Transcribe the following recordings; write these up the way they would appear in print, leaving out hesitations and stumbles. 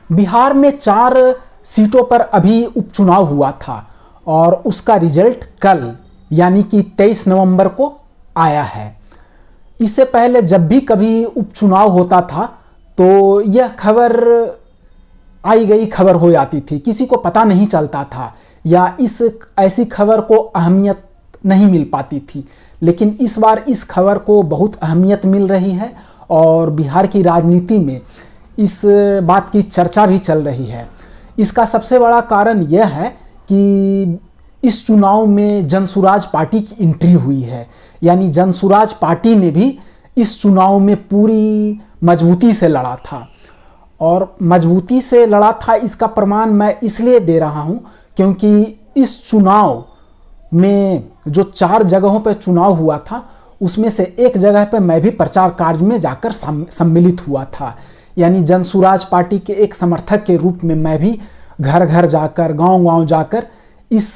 बिहार में 4 सीटों पर अभी उपचुनाव हुआ था और उसका रिजल्ट कल यानी कि 23 नवंबर को आया है। इससे पहले जब भी कभी उपचुनाव होता था तो यह खबर आई गई खबर हो जाती थी, किसी को पता नहीं चलता था या ऐसी खबर को अहमियत नहीं मिल पाती थी। लेकिन इस बार इस खबर को बहुत अहमियत मिल रही है और बिहार की राजनीति में इस बात की चर्चा भी चल रही है। इसका सबसे बड़ा कारण यह है कि इस चुनाव में जनसुराज पार्टी की एंट्री हुई है, यानी जनसुराज पार्टी ने भी इस चुनाव में पूरी मजबूती से लड़ा था। और मजबूती से लड़ा था इसका प्रमाण मैं इसलिए दे रहा हूं क्योंकि इस चुनाव में जो 4 जगहों पर चुनाव हुआ था उसमें से एक जगह पर मैं भी प्रचार कार्य में जाकर सम्मिलित हुआ था। यानी जनसुराज पार्टी के एक समर्थक के रूप में मैं भी घर घर जाकर, गांव गांव जाकर इस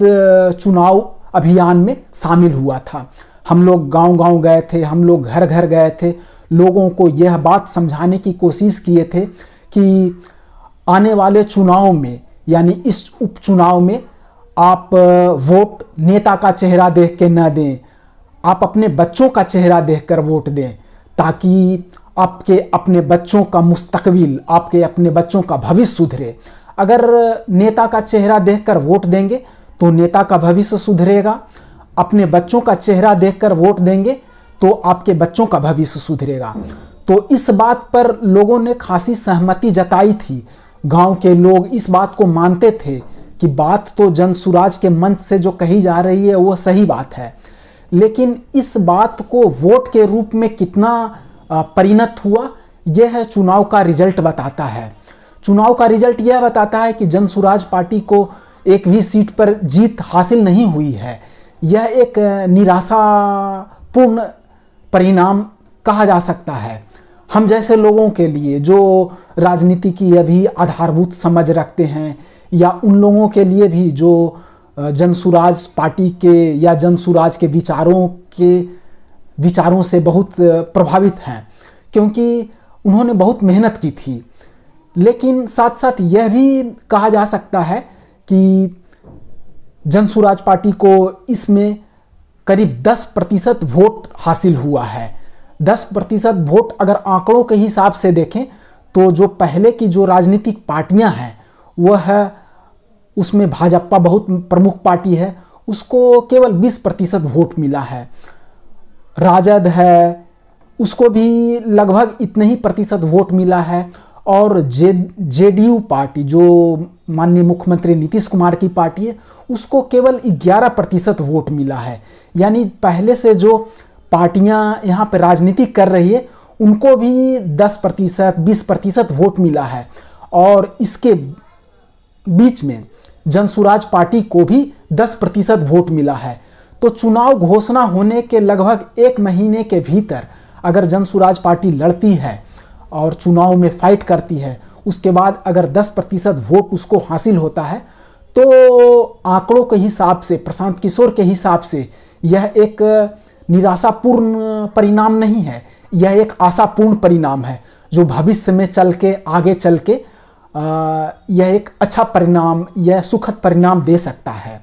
चुनाव अभियान में शामिल हुआ था। हम लोग गांव गांव गए थे, हम लोग घर घर गए थे, लोगों को यह बात समझाने की कोशिश किए थे कि आने वाले चुनाव में यानी इस उपचुनाव में आप वोट नेता का चेहरा देख के न दें, आप अपने बच्चों का चेहरा देखकर वोट दें, ताकि आपके अपने बच्चों का मुस्तकबिल, आपके अपने बच्चों का भविष्य सुधरे। अगर नेता का चेहरा देखकर वोट देंगे तो नेता का भविष्य सुधरेगा, अपने बच्चों का चेहरा देखकर वोट देंगे तो आपके बच्चों का भविष्य सुधरेगा। तो इस बात पर लोगों ने खासी सहमति जताई थी। गांव के लोग इस बात को मानते थे कि बात तो जनसुराज के मंच से जो कही जा रही है वो सही बात है, लेकिन इस बात को वोट के रूप में कितना परिणत हुआ यह चुनाव का रिजल्ट बताता है। चुनाव का रिजल्ट यह बताता है कि जनसुराज पार्टी को एक भी सीट पर जीत हासिल नहीं हुई है। यह एक निराशापूर्ण परिणाम कहा जा सकता है। हम जैसे लोगों के लिए जो राजनीति की अभी आधारभूत समझ रखते हैं या उन लोगों के लिए भी जो जनसुराज पार्टी के या जनसुराज के विचारों से बहुत प्रभावित हैं, क्योंकि उन्होंने बहुत मेहनत की थी। लेकिन साथ साथ यह भी कहा जा सकता है कि जनसुराज पार्टी को इसमें करीब 10% वोट हासिल हुआ है। 10% वोट अगर आंकड़ों के हिसाब से देखें तो जो पहले की जो राजनीतिक पार्टियां हैं वह उसमें भाजपा बहुत प्रमुख पार्टी है, उसको केवल 20% वोट मिला है। राजद है, उसको भी लगभग इतने ही प्रतिशत वोट मिला है। और जेडीयू पार्टी जो माननीय मुख्यमंत्री नीतीश कुमार की पार्टी है उसको केवल 11% वोट मिला है। यानी पहले से जो पार्टियां यहाँ पर राजनीति कर रही है उनको भी 10%, 20% वोट मिला है। और इसके बीच में जनसुराज पार्टी को भी 10% वोट मिला है। तो चुनाव घोषणा होने के लगभग 1 महीने के भीतर अगर जनसुराज पार्टी लड़ती है और चुनाव में फाइट करती है, उसके बाद अगर 10% वोट उसको हासिल होता है तो आंकड़ों के हिसाब से, प्रशांत किशोर के हिसाब से यह एक निराशापूर्ण परिणाम नहीं है, यह एक आशापूर्ण परिणाम है जो भविष्य में आगे चल के यह एक अच्छा परिणाम, यह सुखद परिणाम दे सकता है,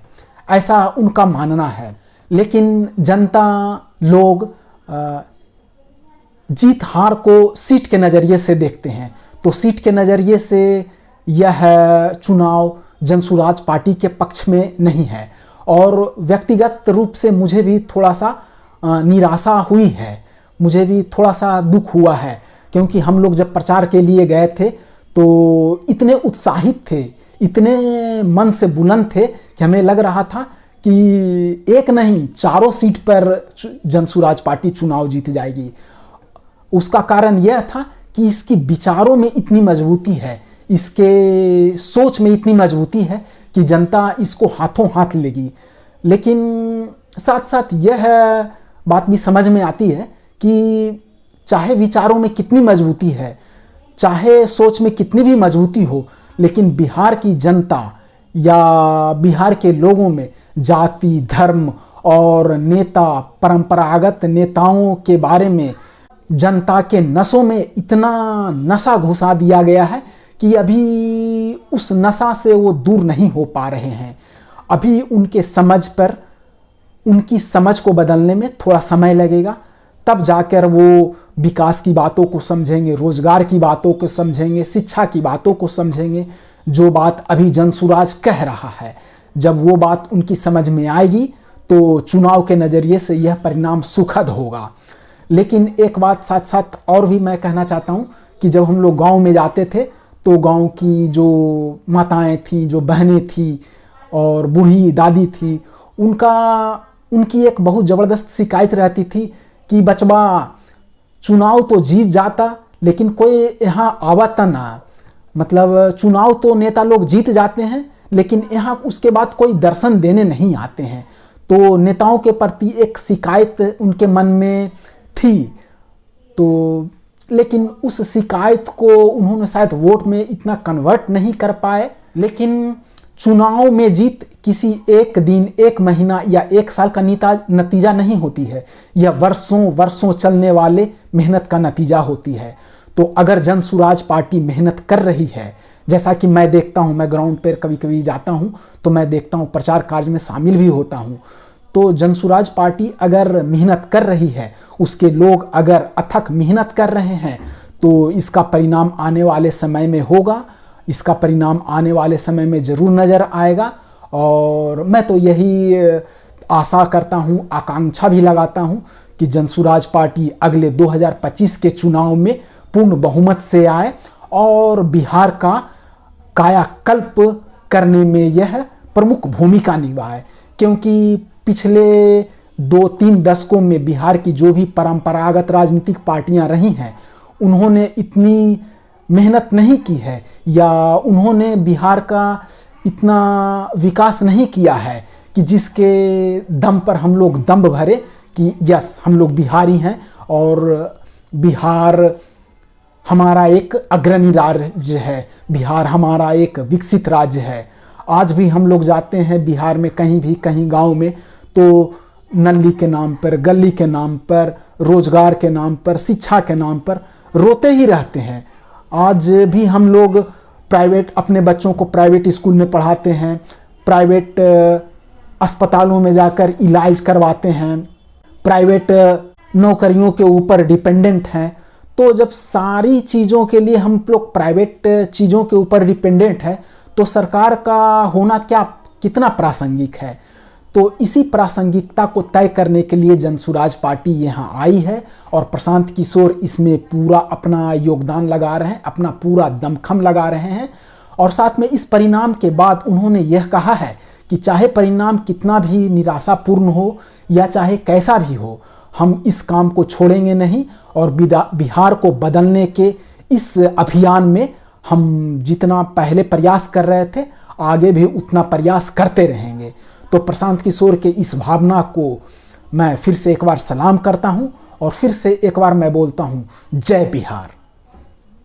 ऐसा उनका मानना है। लेकिन जनता, लोग जीत हार को सीट के नज़रिए से देखते हैं, तो सीट के नज़रिए से यह चुनाव जनसुराज पार्टी के पक्ष में नहीं है। और व्यक्तिगत रूप से मुझे भी थोड़ा सा निराशा हुई है, मुझे भी थोड़ा सा दुख हुआ है, क्योंकि हम लोग जब प्रचार के लिए गए थे तो इतने उत्साहित थे, इतने मन से बुलंद थे कि हमें लग रहा था कि एक नहीं 4 सीट पर जनसुराज पार्टी चुनाव जीत जाएगी। उसका कारण यह था कि इसकी विचारों में इतनी मजबूती है, इसके सोच में इतनी मजबूती है कि जनता इसको हाथों हाथ लेगी। लेकिन साथ साथ यह बात भी समझ में आती है कि चाहे विचारों में कितनी मजबूती है, चाहे सोच में कितनी भी मजबूती हो, लेकिन बिहार की जनता या बिहार के लोगों में जाति, धर्म और नेता, परंपरागत नेताओं के बारे में जनता के नसों में इतना नशा घुसा दिया गया है कि अभी उस नशा से वो दूर नहीं हो पा रहे हैं। अभी उनके समझ पर, उनकी समझ को बदलने में थोड़ा समय लगेगा, तब जाकर वो विकास की बातों को समझेंगे, रोजगार की बातों को समझेंगे, शिक्षा की बातों को समझेंगे। जो बात अभी जनसुराज कह रहा है, जब वो बात उनकी समझ में आएगी तो चुनाव के नज़रिए से यह परिणाम सुखद होगा। लेकिन एक बात साथ साथ और भी मैं कहना चाहता हूँ कि जब हम लोग गांव में जाते थे तो गांव की जो माताएं थीं, जो बहनें थीं और बूढ़ी दादी थी, उनकी एक बहुत ज़बरदस्त शिकायत रहती थी कि बचवा चुनाव तो जीत जाता लेकिन कोई यहाँ आवता ना। मतलब चुनाव तो नेता लोग जीत जाते हैं लेकिन यहाँ उसके बाद कोई दर्शन देने नहीं आते हैं। तो नेताओं के प्रति एक शिकायत उनके मन में थी, तो लेकिन उस शिकायत को उन्होंने शायद वोट में इतना कन्वर्ट नहीं कर पाए। लेकिन चुनाव में जीत किसी एक दिन, एक महीना या एक साल का नतीजा नहीं होती है, यह वर्षों वर्षों चलने वाले मेहनत का नतीजा होती है। तो अगर जनसुराज पार्टी मेहनत कर रही है, जैसा कि मैं देखता हूँ, मैं ग्राउंड पर कभी कभी जाता हूँ तो मैं देखता हूँ, प्रचार कार्य में शामिल भी होता हूँ, तो जनसुराज पार्टी अगर मेहनत कर रही है, उसके लोग अगर अथक मेहनत कर रहे हैं, तो इसका परिणाम आने वाले समय में होगा, इसका परिणाम आने वाले समय में ज़रूर नज़र आएगा। और मैं तो यही आशा करता हूँ, आकांक्षा भी लगाता हूँ कि जनसुराज पार्टी अगले 2025 के चुनाव में पूर्ण बहुमत से आए और बिहार का कायाकल्प करने में यह प्रमुख भूमिका निभाए। क्योंकि पिछले 2-3 दशकों में बिहार की जो भी परंपरागत राजनीतिक पार्टियां रही हैं, उन्होंने इतनी मेहनत नहीं की है या उन्होंने बिहार का इतना विकास नहीं किया है कि जिसके दम पर हम लोग दम भरे कि यस, हम लोग बिहारी हैं और बिहार हमारा एक अग्रणी राज्य है, बिहार हमारा एक विकसित राज्य है। आज भी हम लोग जाते हैं बिहार में कहीं भी, कहीं गांव में, तो नली के नाम पर, गली के नाम पर, रोजगार के नाम पर, शिक्षा के नाम पर रोते ही रहते हैं। आज भी हम लोग अपने बच्चों को प्राइवेट स्कूल में पढ़ाते हैं, प्राइवेट अस्पतालों में जाकर इलाज करवाते हैं, प्राइवेट नौकरियों के ऊपर डिपेंडेंट हैं। तो जब सारी चीज़ों के लिए हम लोग प्राइवेट चीज़ों के ऊपर डिपेंडेंट है, तो सरकार का होना कितना प्रासंगिक है। तो इसी प्रासंगिकता को तय करने के लिए जनसुराज पार्टी यहाँ आई है और प्रशांत किशोर इसमें पूरा अपना योगदान लगा रहे हैं, अपना पूरा दमखम लगा रहे हैं। और साथ में इस परिणाम के बाद उन्होंने यह कहा है कि चाहे परिणाम कितना भी निराशापूर्ण हो या चाहे कैसा भी हो, हम इस काम को छोड़ेंगे नहीं और बिहार को बदलने के इस अभियान में हम जितना पहले प्रयास कर रहे थे, आगे भी उतना प्रयास करते रहेंगे। तो प्रशांत किशोर के इस भावना को मैं फिर से एक बार सलाम करता हूं और फिर से एक बार मैं बोलता हूं, जय बिहार।